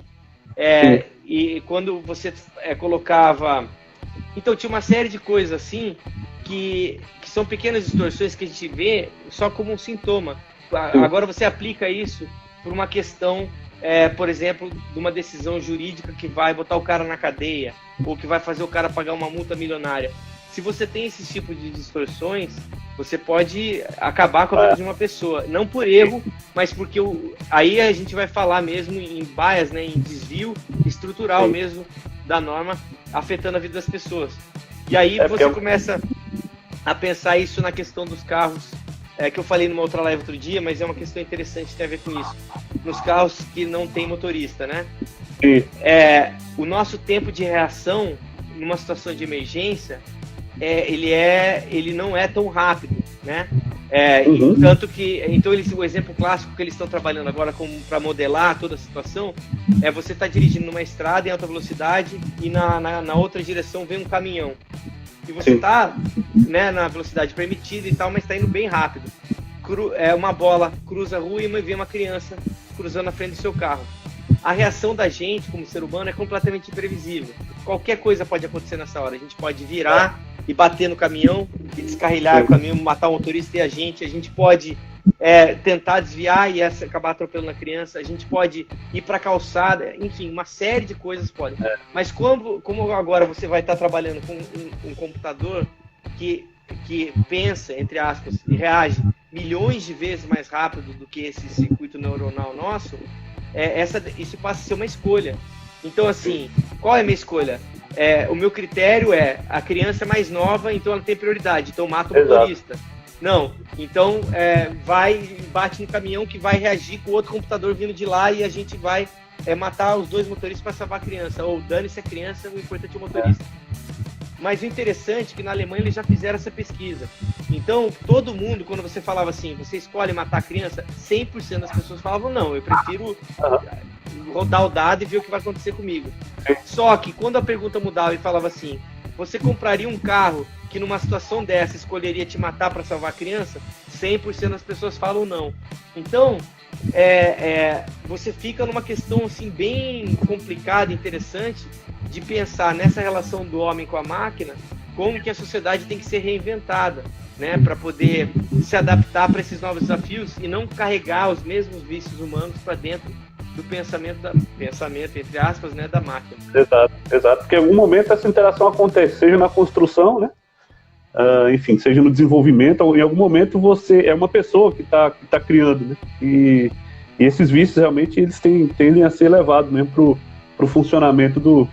E quando você colocava... Então tinha uma série de coisas assim que são pequenas distorções que a gente vê só como um sintoma. Agora você aplica isso por uma questão, por exemplo, de uma decisão jurídica que vai botar o cara na cadeia ou que vai fazer o cara pagar uma multa milionária. Se você tem esse tipo de distorções, você pode acabar com a vida de uma pessoa. Não por erro, mas porque aí a gente vai falar mesmo em bias, né, em desvio estrutural mesmo da norma, afetando a vida das pessoas. E aí você começa a pensar isso na questão dos carros, que eu falei numa outra live outro dia, mas é uma questão interessante, tem a ver com isso. Nos carros que não tem motorista, né? O nosso tempo de reação numa situação de emergência, ele não é tão rápido, né? Tanto que, então o exemplo clássico que eles estão trabalhando agora para modelar toda a situação é você tá dirigindo numa estrada em alta velocidade e na outra direção vem um caminhão e você tá, né, na velocidade permitida e tal, mas está indo bem rápido. Uma bola cruza a rua e vem uma criança cruzando na frente do seu carro. A reação da gente como ser humano é completamente imprevisível. Qualquer coisa pode acontecer nessa hora. A gente pode virar e bater no caminhão e descarrilhar o caminhão, matar o motorista e a gente pode tentar desviar e acabar atropelando a criança, a gente pode ir para a calçada, enfim, uma série de coisas podem. Mas como agora você vai estar trabalhando com um computador que pensa, entre aspas, e reage milhões de vezes mais rápido do que esse circuito neuronal nosso, isso passa a ser uma escolha. Então, assim, qual é a minha escolha? O meu critério a criança é mais nova, então ela tem prioridade, então mata o motorista. Não, então vai e bate no caminhão que vai reagir com o outro computador vindo de lá e a gente vai matar os dois motoristas para salvar a criança. Ou dane-se a criança, o importante é o motorista. Mas o interessante é que na Alemanha eles já fizeram essa pesquisa. Então, todo mundo, quando você falava assim, você escolhe matar a criança, 100% das pessoas falavam, não, eu prefiro rodar o dado e ver o que vai acontecer comigo. Só que quando a pergunta mudava e falava assim, você compraria um carro que numa situação dessa escolheria te matar para salvar a criança? 100% das pessoas falam não. Então, você fica numa questão assim, bem complicada, interessante, de pensar nessa relação do homem com a máquina, como que a sociedade tem que ser reinventada, né, para poder se adaptar para esses novos desafios e não carregar os mesmos vícios humanos para dentro do pensamento, entre aspas, né, da máquina. Exato, porque em algum momento essa interação acontece, seja na construção, né, enfim, seja no desenvolvimento, ou em algum momento você é uma pessoa que tá criando, né, e esses vícios realmente eles tendem a ser levados mesmo pro funcionamento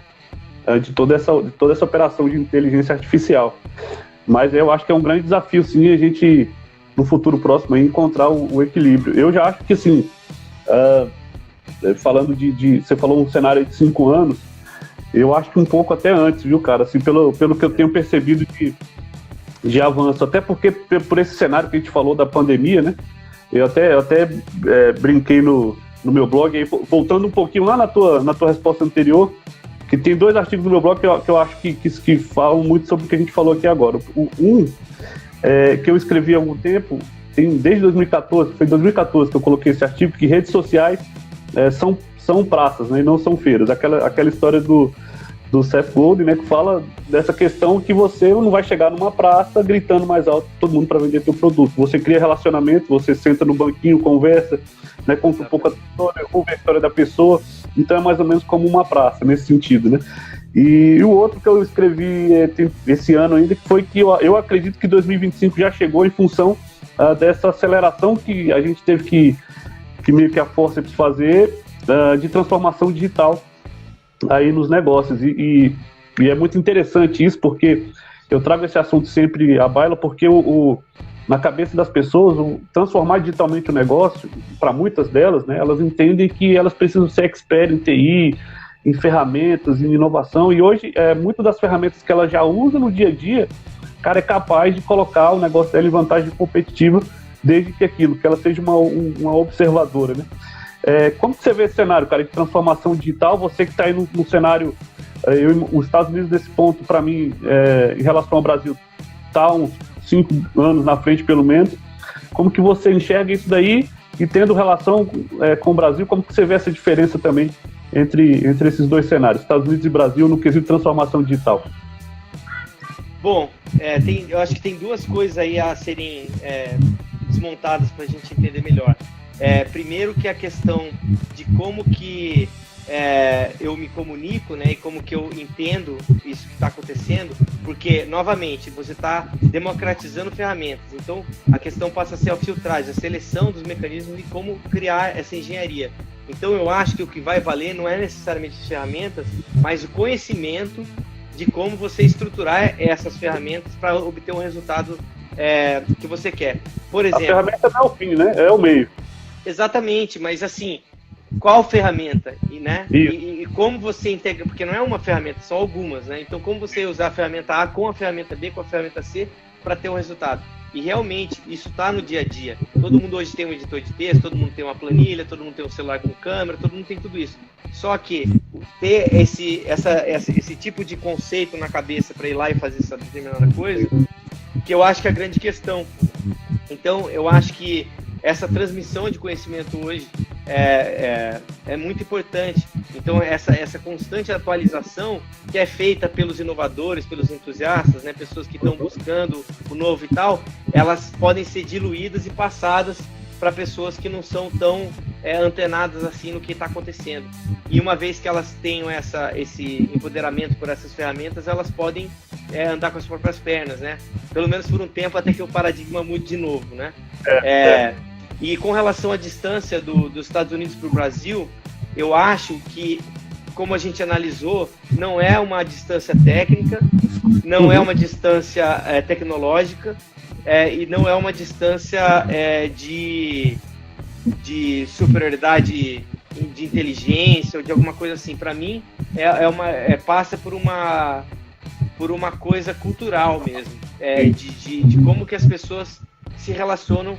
de toda essa operação de inteligência artificial. Mas eu acho que é um grande desafio, sim, a gente, no futuro próximo, encontrar o equilíbrio. Eu já acho que, assim, falando você falou um cenário de 5 anos, eu acho que um pouco até antes, viu, cara? Assim, pelo que eu tenho percebido de avanço, até porque por esse cenário que a gente falou da pandemia, né? Eu até brinquei no meu blog, aí, voltando um pouquinho lá na tua resposta anterior, que tem 2 artigos no meu blog que eu acho que falam muito sobre o que a gente falou aqui agora. Que eu escrevi há algum tempo, desde 2014, foi em 2014 que eu coloquei esse artigo, que redes sociais são praças, né, e não são feiras. Aquela história do Seth Godin, né, que fala dessa questão que você não vai chegar numa praça gritando mais alto todo mundo para vender teu produto. Você cria relacionamento, você senta no banquinho, conversa, né, conta um pouco a história, ouve a história da pessoa. Então é mais ou menos como uma praça, nesse sentido, né? E o outro que eu escrevi esse ano ainda, que foi que eu acredito que 2025 já chegou em função dessa aceleração que a gente teve que meio que a força precisa fazer de transformação digital aí nos negócios. E é muito interessante isso, porque eu trago esse assunto sempre à baila, porque na cabeça das pessoas, transformar digitalmente o negócio, para muitas delas, né, elas entendem que elas precisam ser expert em TI, em ferramentas, em inovação, e hoje, muitas das ferramentas que ela já usa no dia a dia, cara, é capaz de colocar o negócio dela em vantagem competitiva, desde que ela seja uma observadora, né? Como que você vê esse cenário, cara, de transformação digital? Você que está aí no cenário, os Estados Unidos, nesse ponto, para mim, em relação ao Brasil, está uns 5 anos na frente, pelo menos. Como que você enxerga isso daí? E tendo relação com o Brasil, como que você vê essa diferença também entre esses 2 cenários, Estados Unidos e Brasil, no quesito de transformação digital? Bom, eu acho que tem 2 coisas aí a serem desmontadas para a gente entender melhor. Primeiro que a questão de como que eu me comunico, né, e como que eu entendo isso que está acontecendo, porque, novamente, você está democratizando ferramentas, então a questão passa a ser a filtragem, a seleção dos mecanismos e como criar essa engenharia. Então eu acho que o que vai valer não é necessariamente as ferramentas, mas o conhecimento de como você estruturar essas ferramentas para obter um resultado que você quer. Por exemplo, a ferramenta não é o fim, né? É o meio. Exatamente, mas assim, qual ferramenta? E como você integra, porque não é uma ferramenta, são algumas, né? Então, como você usar a ferramenta A com a ferramenta B, com a ferramenta C, para ter um resultado. E realmente, isso está no dia a dia. Todo mundo hoje tem um editor de texto, todo mundo tem uma planilha, todo mundo tem um celular com câmera, todo mundo tem tudo isso. Só que ter esse tipo de conceito na cabeça para ir lá e fazer essa determinada coisa, que eu acho que é a grande questão. Então, eu acho que essa transmissão de conhecimento hoje é muito importante. Então, essa constante atualização que é feita pelos inovadores, pelos entusiastas, né, pessoas que estão buscando o novo e tal, elas podem ser diluídas e passadas para pessoas que não são tão antenadas assim no que está acontecendo. E uma vez que elas tenham esse empoderamento por essas ferramentas, elas podem andar com as próprias pernas, né? Pelo menos por um tempo, até que o paradigma mude de novo, né? E com relação à distância dos Estados Unidos para o Brasil, eu acho que, como a gente analisou, não é uma distância técnica, não é uma distância tecnológica, e não é uma distância de superioridade de inteligência ou de alguma coisa assim. Para mim, passa por uma coisa cultural mesmo, de como que as pessoas se relacionam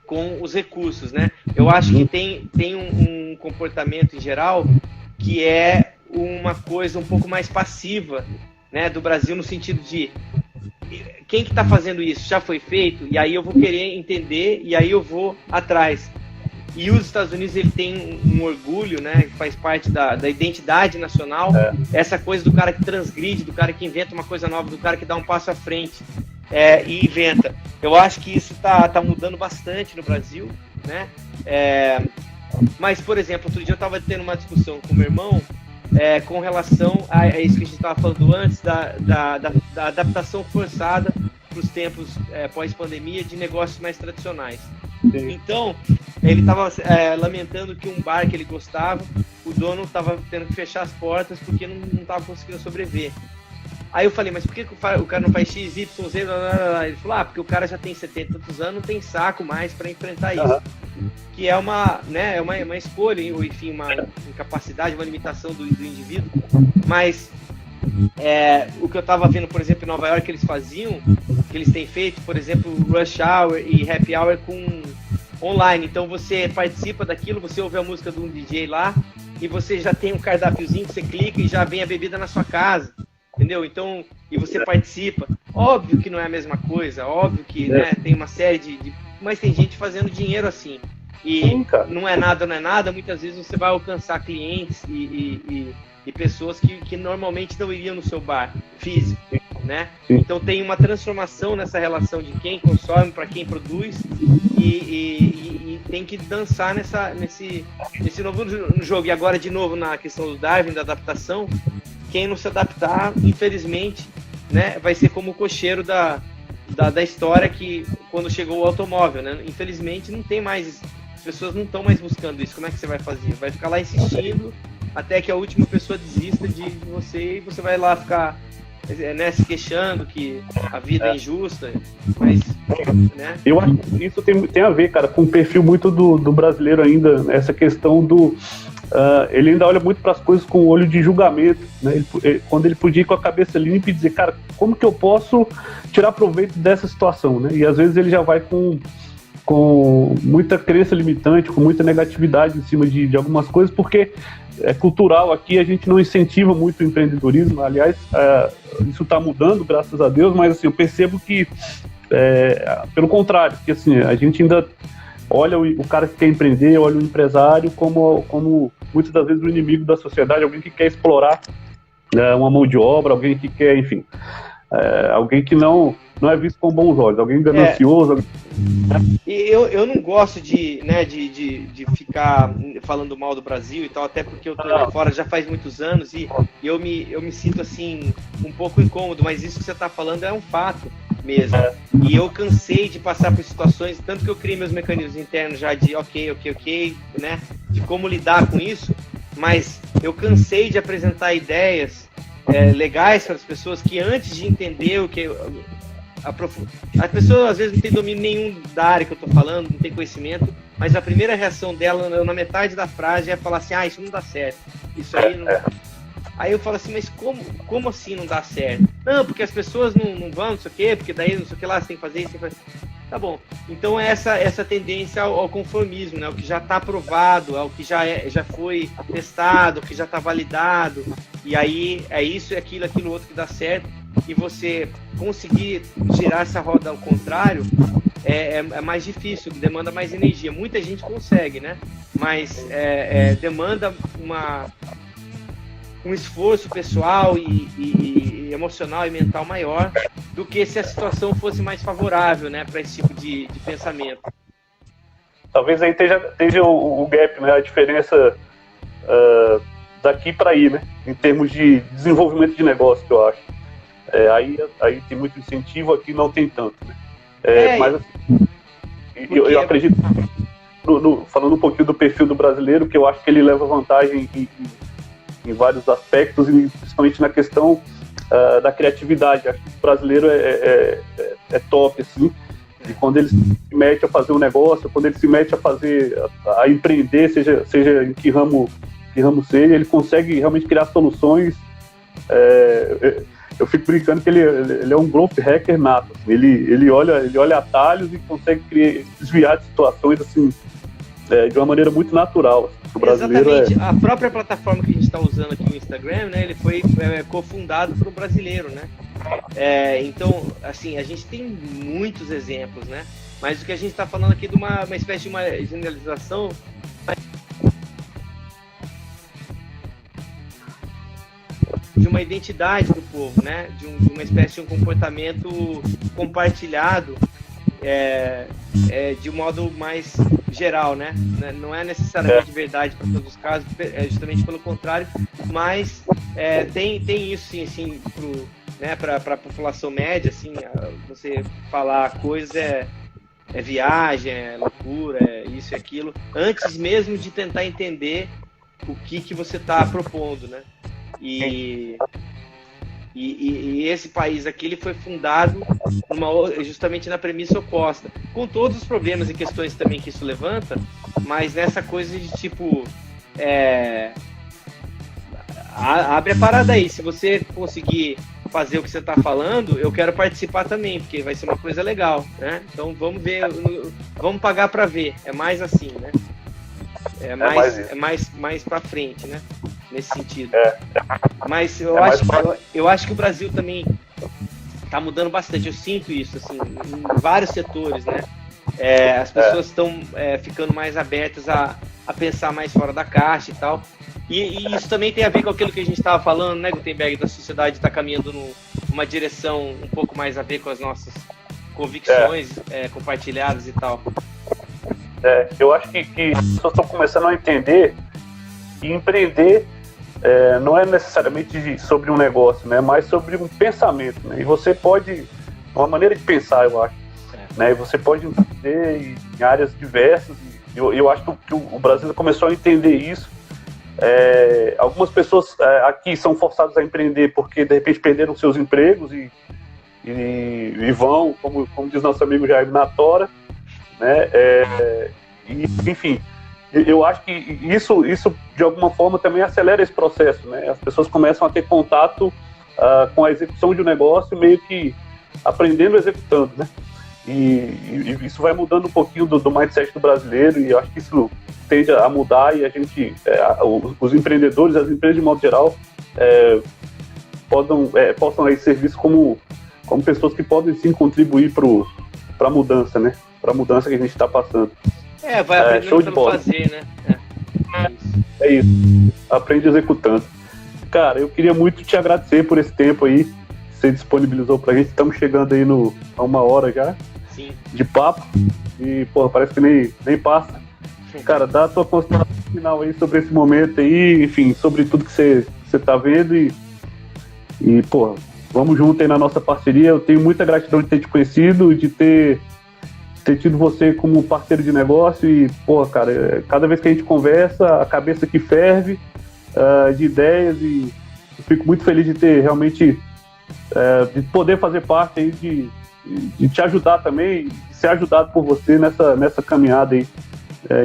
com os recursos, né? Eu acho que tem um comportamento em geral que é uma coisa um pouco mais passiva, né, do Brasil, no sentido de quem que está fazendo isso? Já foi feito? E aí eu vou querer entender e aí eu vou atrás. E os Estados Unidos, ele tem um orgulho, né, que faz parte da identidade nacional, essa coisa do cara que transgride, do cara que inventa uma coisa nova, do cara que dá um passo à frente e inventa. Eu acho que isso tá mudando bastante no Brasil, né? Mas, por exemplo, outro dia eu estava tendo uma discussão com o meu irmão com relação a isso que a gente estava falando antes, da adaptação forçada para os tempos pós-pandemia de negócios mais tradicionais. Sim. Então, ele estava lamentando que um bar que ele gostava, o dono estava tendo que fechar as portas porque não estava conseguindo sobreviver. Aí eu falei, mas por que o cara não faz X, Y, Z? Blá, blá, blá? Ele falou, porque o cara já tem 70 e tantos anos, não tem saco mais para enfrentar isso. Que é uma escolha, ou enfim, uma incapacidade, uma limitação do indivíduo. Mas o que eu estava vendo, por exemplo, em Nova York, que eles faziam, que eles têm feito, por exemplo, Rush Hour e Happy Hour com online. Então você participa daquilo, você ouve a música de um DJ lá e você já tem um cardápiozinho que você clica e já vem a bebida na sua casa. Entendeu? Então, e você participa. Óbvio que não é a mesma coisa, óbvio que tem uma série de... Mas tem gente fazendo dinheiro assim. E não é nada, muitas vezes você vai alcançar clientes e pessoas que normalmente não iriam no seu bar físico, né? Então tem uma transformação nessa relação de quem consome para quem produz e tem que dançar nesse novo jogo. E agora, de novo, na questão do Darwin, da adaptação, quem não se adaptar, infelizmente, né, vai ser como o cocheiro da história que quando chegou o automóvel, né? Infelizmente não tem mais, as pessoas não estão mais buscando isso. Como é que você vai fazer? Vai ficar lá insistindo até que a última pessoa desista de você e você vai lá ficar se queixando que a vida é injusta, mas, né? Eu acho que isso tem a ver, cara, com o perfil muito do brasileiro ainda, essa questão do... ele ainda olha muito para as coisas com o olho de julgamento, né? Quando ele podia ir com a cabeça limpa e dizer, cara, como que eu posso tirar proveito dessa situação, né? E às vezes ele já vai com muita crença limitante, com muita negatividade em cima de algumas coisas, porque é cultural aqui, a gente não incentiva muito o empreendedorismo. Aliás, isso está mudando, graças a Deus, mas assim, eu percebo que pelo contrário, que assim, a gente ainda olha o cara que quer empreender, olha o empresário como muitas das vezes o inimigo da sociedade, alguém que quer explorar uma mão de obra, alguém que quer, enfim, alguém que não é visto com bons olhos, alguém ganancioso. Eu não gosto de ficar falando mal do Brasil e tal, até porque eu tô lá fora já faz muitos anos e eu me sinto assim um pouco incômodo, mas isso que você está falando é um fato mesmo. E eu cansei de passar por situações, tanto que eu criei meus mecanismos internos já de ok, né, de como lidar com isso, mas eu cansei de apresentar ideias legais para as pessoas que antes de entender o que a pessoa às vezes não tem domínio nenhum da área que eu estou falando, não tem conhecimento, mas a primeira reação dela na metade da frase é falar assim, isso não dá certo, isso aí não... Aí eu falo assim, mas como assim não dá certo? Não, porque as pessoas não vão, não sei o quê, porque daí não sei o que lá, você tem que fazer isso, tem que fazer... Tá bom, então essa tendência ao conformismo, né? O que já está aprovado, o que já foi testado, o que já está validado, e aí é isso, aquilo outro que dá certo, e você conseguir girar essa roda ao contrário é mais difícil, demanda mais energia. Muita gente consegue, né? Mas demanda um esforço pessoal e emocional e mental maior do que se a situação fosse mais favorável, né, para esse tipo de pensamento. Talvez aí esteja o gap, né, a diferença daqui para aí, né, em termos de desenvolvimento de negócio, que eu acho. Aí tem muito incentivo, aqui não tem tanto, né? Mas assim, eu acredito, falando um pouquinho do perfil do brasileiro, que eu acho que ele leva vantagem em vários aspectos, e principalmente na questão da criatividade. Acho que o brasileiro é top, assim, e quando ele se mete a fazer um negócio, quando ele se mete a empreender, seja em que ramo seja, ele consegue realmente criar soluções. Eu fico brincando que ele é um growth hacker nato. Ele olha atalhos e consegue desviar de situações assim, de uma maneira muito natural. Assim. O brasileiro exatamente. A própria plataforma que a gente está usando aqui no Instagram, né, ele foi cofundado por um brasileiro, né? Então, assim, a gente tem muitos exemplos, né? Mas o que a gente está falando aqui de uma espécie de uma generalização de uma identidade do povo, né? De uma espécie de um comportamento compartilhado de modo mais geral, né? Não é necessariamente verdade para todos os casos, é justamente pelo contrário, mas tem isso sim, né, para a população média, assim, você falar coisas é viagem, é loucura, é isso e aquilo, antes mesmo de tentar entender o que você está propondo, né? E esse país aqui, ele foi fundado justamente na premissa oposta, com todos os problemas e questões também que isso levanta, mas nessa coisa de tipo, abre a parada aí, se você conseguir fazer o que você está falando, eu quero participar também, porque vai ser uma coisa legal, né? Então vamos ver, vamos pagar para ver, é mais assim, né? É mais para frente, né? Nesse sentido. Mas eu acho que o Brasil também está mudando bastante. Eu sinto isso, assim, em vários setores, né? As pessoas estão ficando mais abertas a pensar mais fora da caixa e tal. E isso também tem a ver com aquilo que a gente estava falando, né, Gutenberg, da sociedade está caminhando numa direção um pouco mais a ver com as nossas convicções compartilhadas e tal. Eu acho que as pessoas estão começando a entender que empreender não é necessariamente sobre um negócio, né, mas sobre um pensamento, né, e você pode, uma maneira de pensar, eu acho, né, e você pode empreender em áreas diversas, e eu acho que o Brasil começou a entender isso. Algumas pessoas aqui são forçadas a empreender porque de repente perderam seus empregos e vão, como diz nosso amigo Jair, na tora, né? Enfim, eu acho que isso de alguma forma também acelera esse processo, né? As pessoas começam a ter contato com a execução de um negócio, meio que aprendendo executando, né? E isso vai mudando um pouquinho do mindset do brasileiro, e eu acho que isso tende a mudar, e a gente, os empreendedores, as empresas de modo geral, possam aí ser vistos como pessoas que podem sim contribuir para a mudança, né? Para a mudança que a gente está passando. Vai aprendendo pelo fazer, né? É isso. Aprende executando. Cara, eu queria muito te agradecer por esse tempo aí que você disponibilizou pra gente. Estamos chegando aí a 1 hora já. Sim. De papo. E, parece que nem passa. Cara, dá a tua consideração final aí sobre esse momento aí, enfim, sobre tudo que você tá vendo e vamos junto aí na nossa parceria. Eu tenho muita gratidão de ter te conhecido, de ter tido você como parceiro de negócio e, cara, cada vez que a gente conversa, a cabeça que ferve de ideias, e eu fico muito feliz de ter realmente, de poder fazer parte aí, de te ajudar também, de ser ajudado por você nessa caminhada aí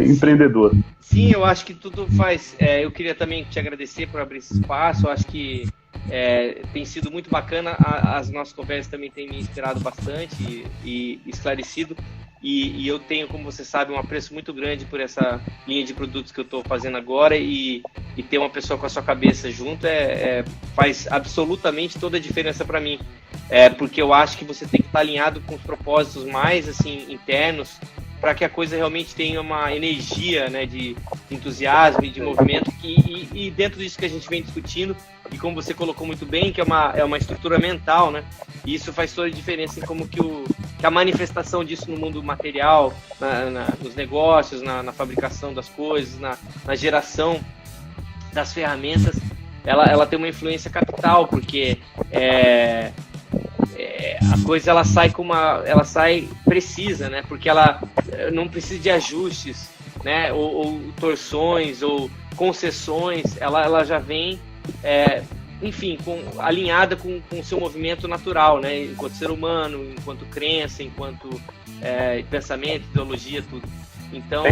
empreendedora. Sim, eu acho que tudo faz. Eu queria também te agradecer por abrir esse espaço. Eu acho que tem sido muito bacana. As nossas conversas também têm me inspirado bastante e esclarecido. E eu tenho, como você sabe, um apreço muito grande por essa linha de produtos que eu estou fazendo agora, e ter uma pessoa com a sua cabeça junto faz absolutamente toda a diferença para mim. Porque eu acho que você tem que estar alinhado com os propósitos mais assim internos, para que a coisa realmente tenha uma energia, né, de entusiasmo e de movimento, e dentro disso que a gente vem discutindo, e como você colocou muito bem, que é uma estrutura mental, né, e isso faz toda a diferença em como que a manifestação disso no mundo material, nos negócios, na fabricação das coisas, na geração das ferramentas, ela tem uma influência capital, porque a coisa ela sai precisa, né? Porque ela não precisa de ajustes, né? Ou torções ou concessões. Ela já vem, enfim, alinhada com o seu movimento natural, né? Enquanto ser humano, enquanto crença, enquanto pensamento, ideologia, tudo. Então,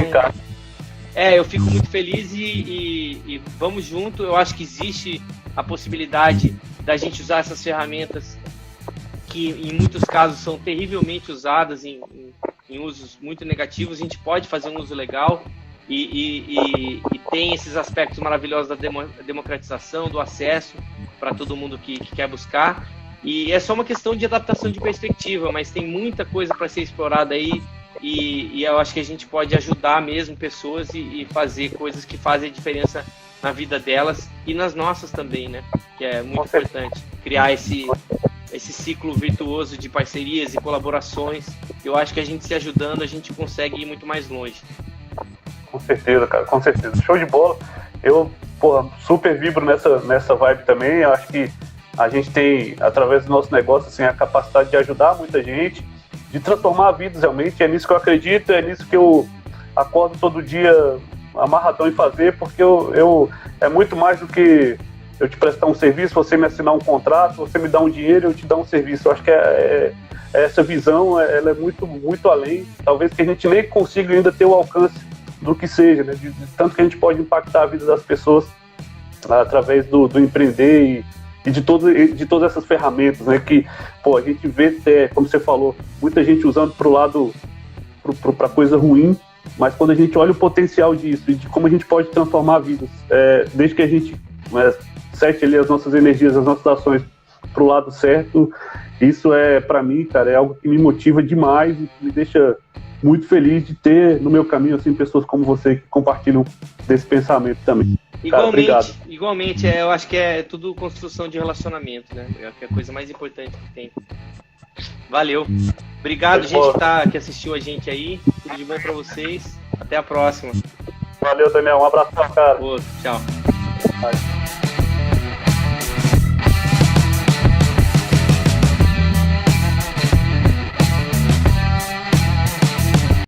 eu fico muito feliz e vamos junto. Eu acho que existe a possibilidade da gente usar essas ferramentas que em muitos casos são terrivelmente usadas em usos muito negativos. A gente pode fazer um uso legal e tem esses aspectos maravilhosos da democratização, do acesso para todo mundo que quer buscar, e é só uma questão de adaptação de perspectiva, mas tem muita coisa para ser explorada aí, e eu acho que a gente pode ajudar mesmo pessoas e fazer coisas que fazem a diferença na vida delas e nas nossas também, né? Que é muito importante criar esse nesse ciclo virtuoso de parcerias e colaborações. Eu acho que a gente se ajudando, a gente consegue ir muito mais longe. Com certeza, cara, com certeza. Show de bola. Eu, super vibro nessa vibe também. Eu acho que a gente tem, através do nosso negócio, assim, a capacidade de ajudar muita gente, de transformar vidas realmente. É nisso que eu acredito, é nisso que eu acordo todo dia amarradão em fazer, porque é muito mais do que eu te prestar um serviço, você me assinar um contrato, você me dar um dinheiro, eu te dar um serviço. Eu acho que essa visão, ela é muito, muito além. Talvez que a gente nem consiga ainda ter o alcance do que seja, né? De tanto que a gente pode impactar a vida das pessoas através do empreender e de todas essas ferramentas, né? Que, a gente vê, como você falou, muita gente usando para o lado, para coisa ruim, mas quando a gente olha o potencial disso e de como a gente pode transformar vidas, desde que a gente sete ali as nossas energias, as nossas ações para o lado certo, isso para mim, cara, é algo que me motiva demais e que me deixa muito feliz de ter no meu caminho, assim, pessoas como você que compartilham desse pensamento também. Igualmente, eu acho que é tudo construção de relacionamento, né? É a coisa mais importante que tem. Valeu. Obrigado, gente que assistiu a gente aí. Tudo de bom pra vocês. Até a próxima. Valeu, Daniel. Um abraço, cara. Outro, tchau. Bye.